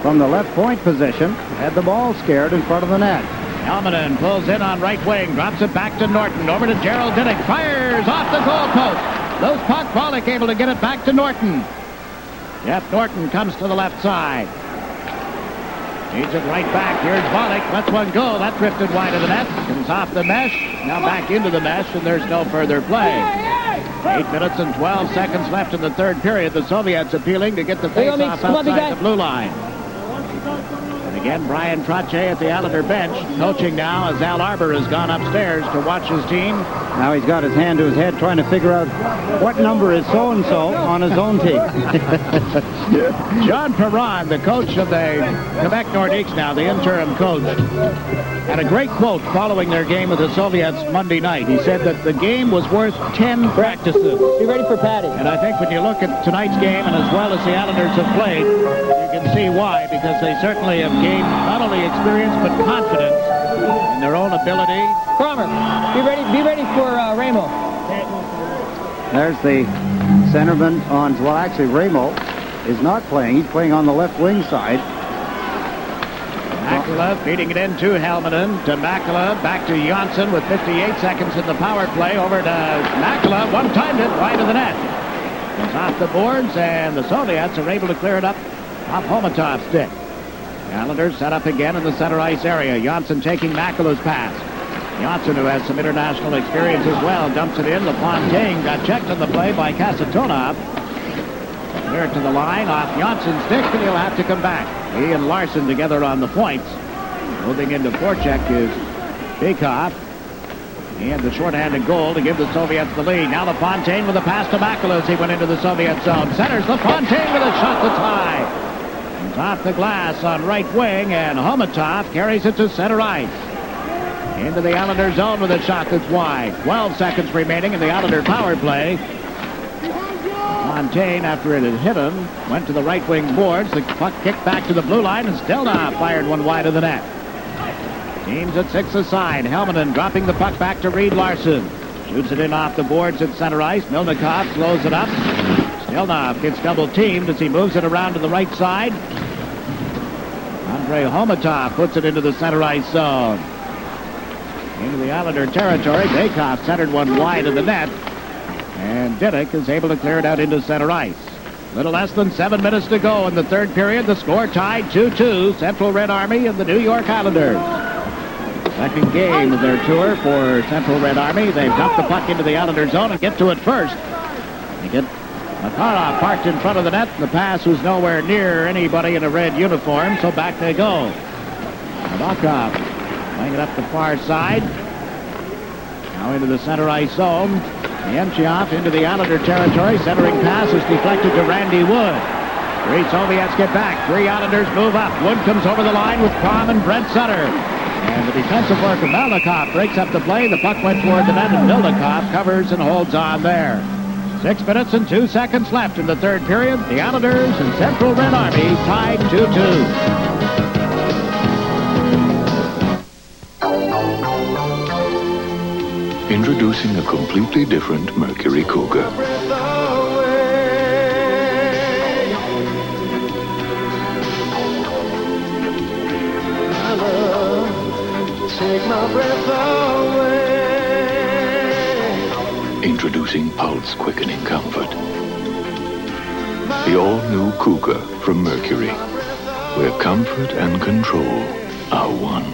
from the left point position. Had the ball scared in front of the net.
Helminen pulls in on right wing, drops it back to Norton. Over to Gerald Diddick, fires off the goal post. Loose puck, Pollock able to get it back to Norton. Jeff Norton comes to the left side. Needs it right back. Here's Pollock. Lets one go. That drifted wide of the net. Comes off the mesh. Now back into the mesh, and there's no further play. 8 minutes and 12 seconds left in the third period. The Soviets appealing to get the face-off outside the blue line. And again, Brian Trottier at the Islander bench, coaching now as Al Arbor has gone upstairs to watch his team.
Now he's got his hand to his head trying to figure out what number is so-and-so on his own team.
John Perron, the coach of the Quebec Nordiques now, the interim coach, had a great quote following their game with the Soviets Monday night. He said that the game was worth 10 practices.
Be ready for Patty.
And I think when you look at tonight's game, and as well as the Islanders have played, you can see why, because they certainly have gained not only experience but confidence in their own ability.
Cromer, be ready for Ramo.
There's the centerman on, well, actually, Ramo is not playing. He's playing on the left wing side.
Makula feeding it in to Helminen, to Makula, back to Janssen with 58 seconds in the power play. Over to Makula, one-timed it right of the net. It's off the boards, and the Soviets are able to clear it up off Homatov's stick. The Islanders set up again in the center ice area. Janssen taking Makula's pass. Janssen, who has some international experience as well, dumps it in. LaFontaine got checked on the play by Kasatonov. Clear it to the line off Janssen's stick, and he'll have to come back. He and Larson together on the points. Moving into forecheck is Bakehoff. And the shorthanded goal to give the Soviets the lead. Now LaFontaine with a pass to Makula as he went into the Soviet zone. Centers LaFontaine with a shot that's high. It's off the glass on right wing, and Homatov carries it to center ice. Into the Islander zone with a shot that's wide. 12 seconds remaining in the Islander power play. Fontaine, after it had hit him, went to the right wing boards. The puck kicked back to the blue line, and Stelnov fired one wide of the net. Teams at 6 aside. Helminen dropping the puck back to Reed Larson. Shoots it in off the boards at center ice. Milnikov slows it up. Stelnov gets double teamed as he moves it around to the right side. Andrei Homatov puts it into the center ice zone. Into the Islander territory. Bakehoff centered one wide of the net. And Diddick is able to clear it out into center ice. Little less than 7 minutes to go in the third period. The score tied 2-2. Central Red Army and the New York Islanders. Second game of their tour for Central Red Army. They've dumped the puck into the Islander zone and get to it first. They get Makarov parked in front of the net. The pass was nowhere near anybody in a red uniform, so back they go. Nabokov playing it up the far side. Now into the center ice zone. Yemchov into the Islander territory. Centering pass is deflected to Randy Wood. 3 Soviets get back. 3 Islanders move up. Wood comes over the line with Crom and Brent Sutter. And the defensive work of Melnikov breaks up the play. The puck went toward the net, and Melnikov covers and holds on there. 6 minutes and 2 seconds left in the third period. The Islanders and Central Red Army tied 2-2.
Introducing a completely different Mercury Cougar.
Take my breath away.
Introducing pulse quickening comfort. The all-new Cougar from Mercury, where comfort and control are one.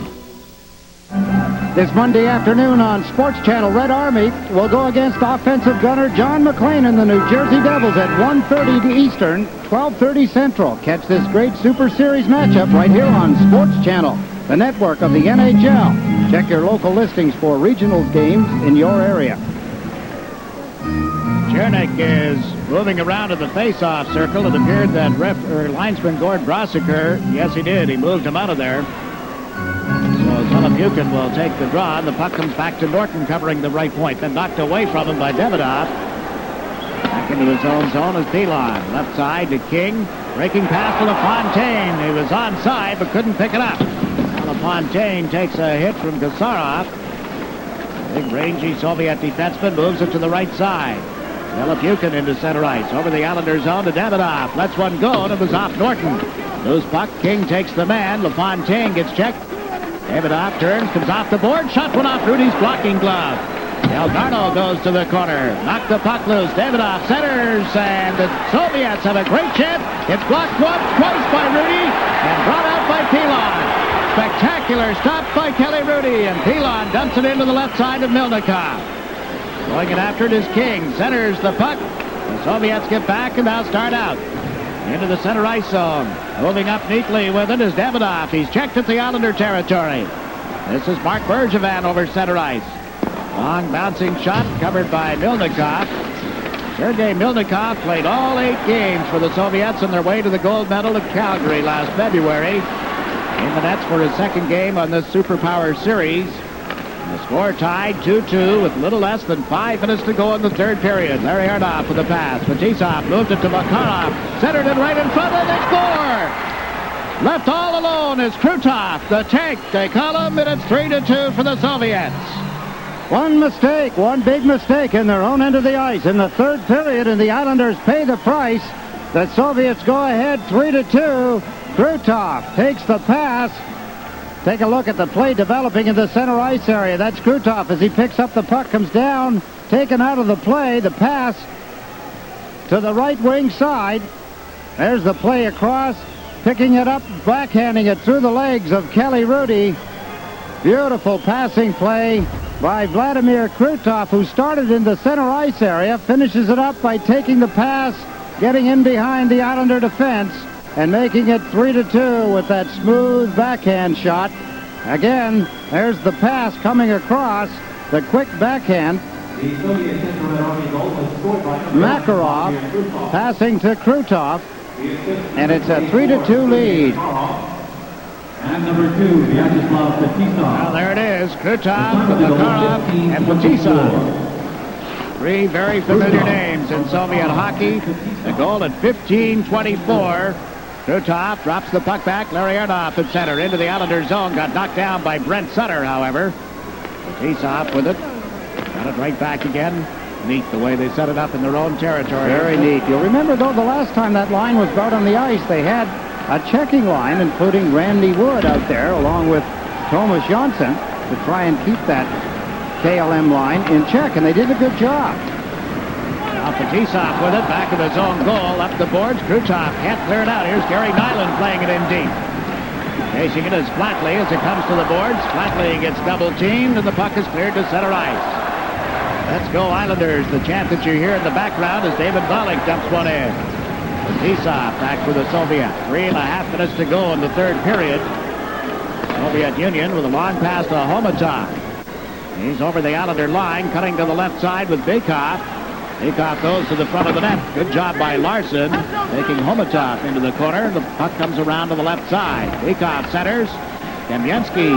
This Monday afternoon on Sports Channel, Red Army will go against offensive gunner John McClain and the New Jersey Devils at 1:30 Eastern, 12:30 Central. Catch this great Super Series matchup right here on Sports Channel, the network of the NHL. Check your local listings for regional games in your area.
Chernik is moving around in the face-off circle. It appeared that linesman Gord Brossiker, yes, he did. He moved him out of there. So Telepukin will take the draw, and the puck comes back to Norton covering the right point, then knocked away from him by Davidoff. Back into his own zone is Pilon. Left side to King. Breaking pass to LaFontaine. He was onside but couldn't pick it up. LaFontaine takes a hit from Kasarov. Big rangy Soviet defenseman moves it to the right side. Telepukin into center ice. Over the Islander zone to Davidoff. Lets one go, and it was off Norton. Loose puck. King takes the man. LaFontaine gets checked. Davidoff turns, comes off the board. Shot one off Rudy's blocking glove. Delgarno goes to the corner. Knocked the puck loose. Davidoff centers, and the Soviets have a great chance. It's blocked once, twice by Rudy, and brought out by Pilon. Spectacular stop by Kelly Rudy, and Pilon dumps it into the left side of Melnikov. Going it after it is King. Centers the puck. The Soviets get back and now start out. Into the center ice zone. Moving up neatly with it is Davidoff. He's checked at the Islander territory. This is Mark Bergevin over center ice. Long bouncing shot covered by Melnikov. Sergei Melnikov played all 8 games for the Soviets on their way to the gold medal at Calgary last February. In the nets for his second game on this Superpower Series. The score tied 2-2 with little less than 5 minutes to go in the third period. Larry Ardoff with the pass. Fetisov moved it to Makarov. Centered it right in front, and they score! Left all alone is Krutov, the tank. They call him, and it's 3-2 for the Soviets.
One mistake, one big mistake in their own end of the ice in the third period, and the Islanders pay the price. The Soviets go ahead 3-2. Krutov takes the pass. Take a look at the play developing in the center ice area. That's Krutov as he picks up the puck, comes down, taken out of the play. The pass to the right wing side. There's the play across, picking it up, backhanding it through the legs of Kelly Rudy. Beautiful passing play by Vladimir Krutov, who started in the center ice area, finishes it up by taking the pass, getting in behind the Islander defense, and making it 3-2 with that smooth backhand shot. Again, there's the pass coming across, the quick backhand. Makarov passing to Krutov, and it's a 3-2 lead.
And number 2, Vyacheslav Fetisov.
Well, there it is. Krutov, Makarov, and Fetisov. 3 very familiar names in Soviet hockey. The goal at 15:24. Krutov drops the puck back. Larry Ardoff at center into the Islander zone. Got knocked down by Brent Sutter, however. Fetisov with it. Got it right back again. Neat the way they set it up in their own territory.
Very neat. You'll remember, though, the last time that line was out on the ice, they had a checking line, including Randy Wood out there, along with Thomas Johnson, to try and keep that KLM line in check, and they did a good job.
Now Fetisov with it, back of his own goal, up the boards. Krutov can't clear it out. Here's Gary Nyland playing it in deep. Chasing it is Flatley as it comes to the boards. Flatley gets double-teamed, and the puck is cleared to center ice. Let's go Islanders. The chant that you hear in the background as David Volek dumps one in. Fetisov back for the Soviet. 3.5 minutes to go in the third period. Soviet Union with a long pass to Homatov. He's over the Islander line, cutting to the left side with Bykov. Bykov goes to the front of the net. Good job by Larson, taking Homatov into the corner. The puck comes around to the left side. Bykov centers. Kamensky.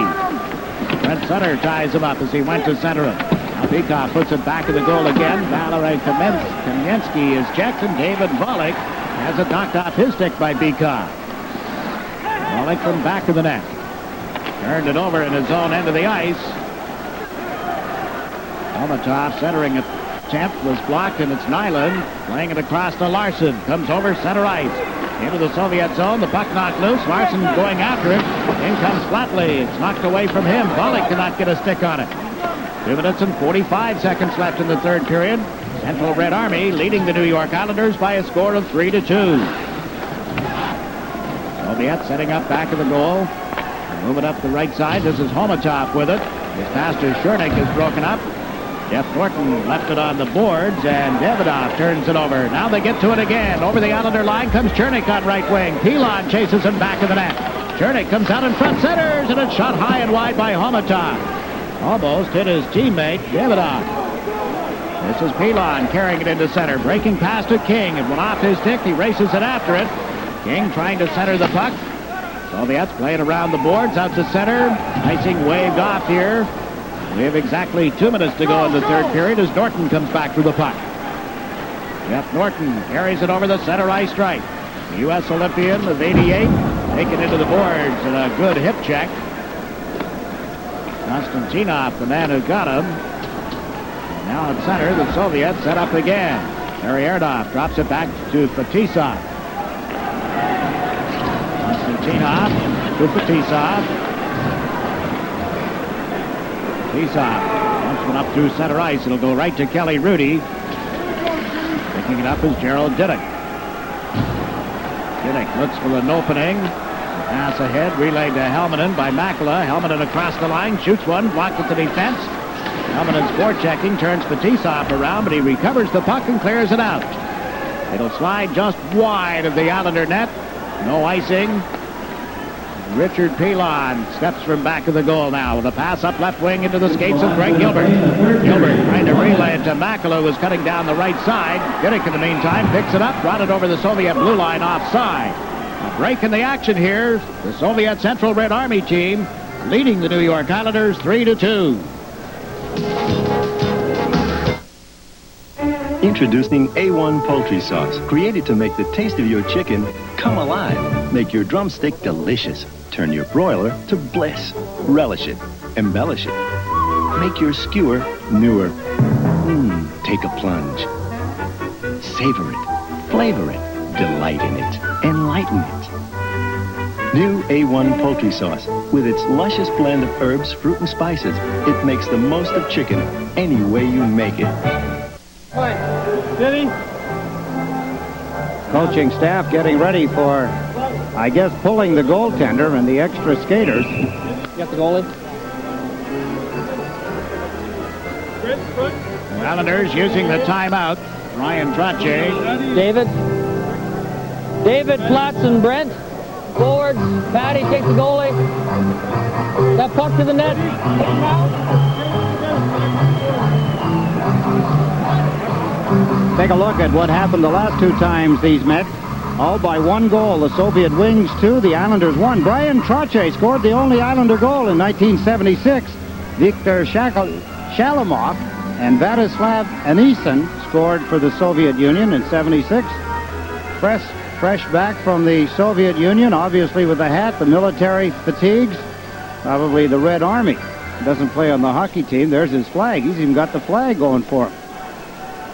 Brent Sutter ties him up as he went to center him. Now Bykov puts it back to the goal again. Valery Kamensky is checked, and David Volek has it knocked off his stick by Bykov. Volek from back of the net. Turned it over in his own end of the ice. Homatov centering attempt was blocked, and it's Nyland playing it across to Larson. Comes over center ice. Into the Soviet zone. The puck knocked loose. Larson going after it. In comes Flatley. It's knocked away from him. Volek cannot get a stick on it. 2 minutes and 45 seconds left in the third period. Central Red Army leading the New York Islanders by a score of 3-2. Soviet setting up back of the goal. Moving up the right side. This is Homatov with it. His pass to Chernik is broken up. Jeff Thornton left it on the boards, and Davidoff turns it over. Now they get to it again. Over the Islander line comes Chernik on right wing. Pilon chases him back of the net. Chernik comes out in front, centers, and it's shot high and wide by Homatov. Almost hit his teammate, Davidoff. This is Pilon carrying it into center. Breaking pass to King. It went off his stick. He races it after it. King trying to center the puck. Soviets playing around the boards out to center. Icing waved off here. We have exactly 2 minutes to go in the third period as Norton comes back for the puck. Jeff Norton carries it over the center ice stripe. The U.S. Olympian of '88 taken into the boards and a good hip check. Konstantinov, the man who got him. And now at center, the Soviets set up again. Arierdov drops it back to Fetisov. Konstantinov to Fetisov. Fetisov wants one up through center ice. It'll go right to Kelly Rudy. Picking it up is Gerald Diddick. Diddick looks for an opening. Pass ahead, relayed to Helmanen by Makela. Helmanen across the line, shoots one, blocked at the defense. Helmanen's forechecking, turns Fetisov around, but he recovers the puck and clears it out. It'll slide just wide of the Islander net. No icing. Richard Pilon steps from back of the goal now with a pass up left wing into the skates of Greg Gilbert. Gilbert trying to relay it to Makela, who's cutting down the right side. Diddick in the meantime picks it up, brought it over the Soviet blue line offside. A break in the action here. The Soviet Central Red Army team leading the New York Islanders 3-2.
Introducing A1 Poultry Sauce, created to make the taste of your chicken come alive. Make your drumstick delicious. Turn your broiler to bliss. Relish it. Embellish it. Make your skewer newer. Take a plunge. Savor it. Flavor it. Delight in it. Enlighten it. New A1 Poultry Sauce. With its luscious blend of herbs, fruit, and spices, it makes the most of chicken any way you make it.
Diddy?
Coaching staff getting ready for, I guess, pulling the goaltender and the extra skaters.
You got the goalie?
The Islanders using the timeout. Ryan Trache.
David, Platz, and Brent. Forwards. Patty takes the goalie. That puck to the net.
Take a look at what happened the last two times these met. All by one goal. The Soviet Wings 2, the Islanders 1. Brian Trache scored the only Islander goal in 1976. Viktor Shalamov and Vladislav Anisin scored for the Soviet Union in 76. Fresh back from the Soviet Union, obviously with the hat, the military fatigues. Probably the Red Army. Doesn't play on the hockey team. There's his flag. He's even got the flag going for him.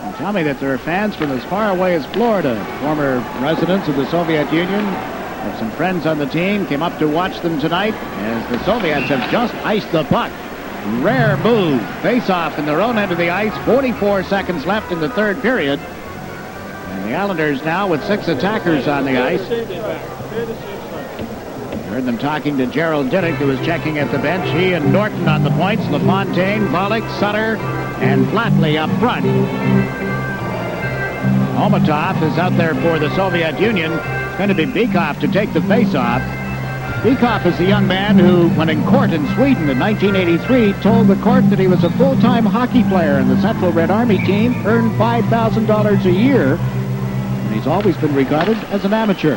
And tell me that there are fans from as far away as Florida, former residents of the Soviet Union. Have some friends on the team, came up to watch them tonight as the Soviets have just iced the puck. Rare move. Face-off in their own end of the ice. 44 seconds left in the third period. And the Islanders now with 6 attackers on the ice. Heard them talking to Gerald Diddick, who was checking at the bench. He and Norton on the points. LaFontaine, Volek, Sutter, and Flatley up front. Omatov is out there for the Soviet Union. It's going to be Bykov to take the face-off. Bykov is the young man who, when in court in Sweden in 1983, told the court that he was a full-time hockey player and the Central Red Army team earned $5,000 a year. And he's always been regarded as an amateur.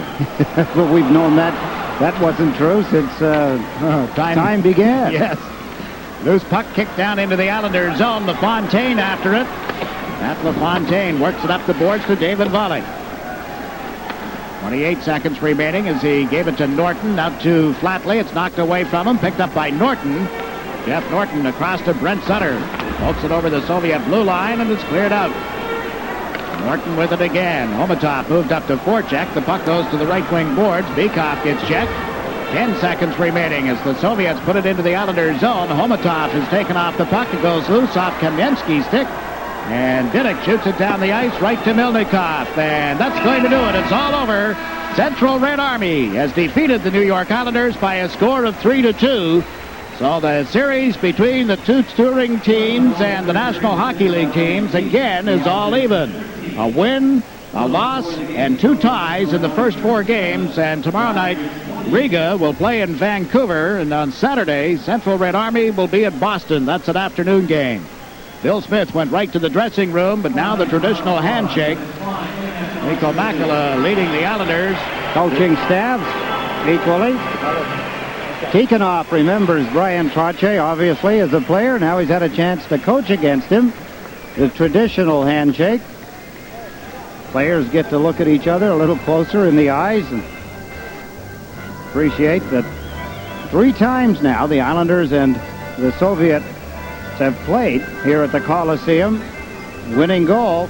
Well, we've known that wasn't true since time began.
Yes. Loose puck kicked down into the Islanders' zone. LaFontaine after it. Matt LaFontaine works it up the boards to David Volley. 28 seconds remaining as he gave it to Norton. Out to Flatley. It's knocked away from him. Picked up by Norton. Jeff Norton across to Brent Sutter. Pokes it over the Soviet blue line, and it's cleared out. Norton with it again. Omatov moved up to forecheck. The puck goes to the right wing boards. Bykov gets checked. 10 seconds remaining as the Soviets put it into the Islanders' zone. Omatov is taken off the puck. It goes loose off Kamensky's stick. And Dinnick shoots it down the ice right to Milnikov. And that's going to do it. It's all over. Central Red Army has defeated the New York Islanders by a score of 3-2. So the series between the two touring teams and the National Hockey League teams again is all even. A win, a loss, and 2 ties in the first 4 games. And tomorrow night, Riga will play in Vancouver. And on Saturday, Central Red Army will be at Boston. That's an afternoon game. Bill Smith went right to the dressing room, but now the traditional handshake. Mikko Makala leading the Islanders.
Coaching staff equally. Tikhonov remembers Brian Trottier, obviously, as a player. Now he's had a chance to coach against him. The traditional handshake. Players get to look at each other a little closer in the eyes and appreciate that 3 times now the Islanders and the Soviets have played here at the Coliseum. Winning goal,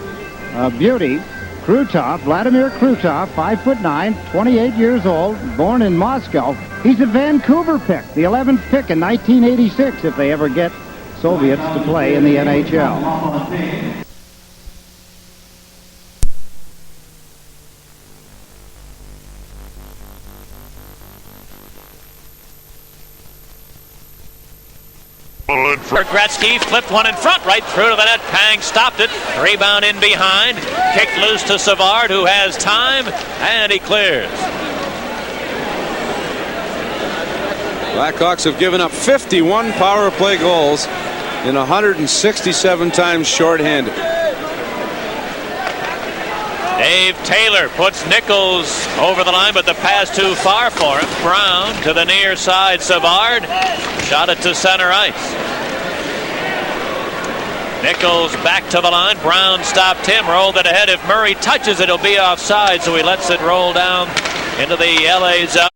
beauty, Krutov, Vladimir Krutov, 5'9", 28 years old, born in Moscow. He's a Vancouver pick, the 11th pick in 1986 if they ever get Soviets to play in the NHL.
Gretzky flipped one in front, right through to the net. Pang stopped it. Rebound in behind. Kicked loose to Savard, who has time, and he clears.
Blackhawks have given up 51 power play goals in 167 times shorthanded.
Dave Taylor puts Nichols over the line, but the pass too far for him. Brown to the near side. Savard shot it to center ice. Nichols back to the line. Brown stopped him, rolled it ahead. If Murray touches it, it'll be offside, so he lets it roll down into the LA zone.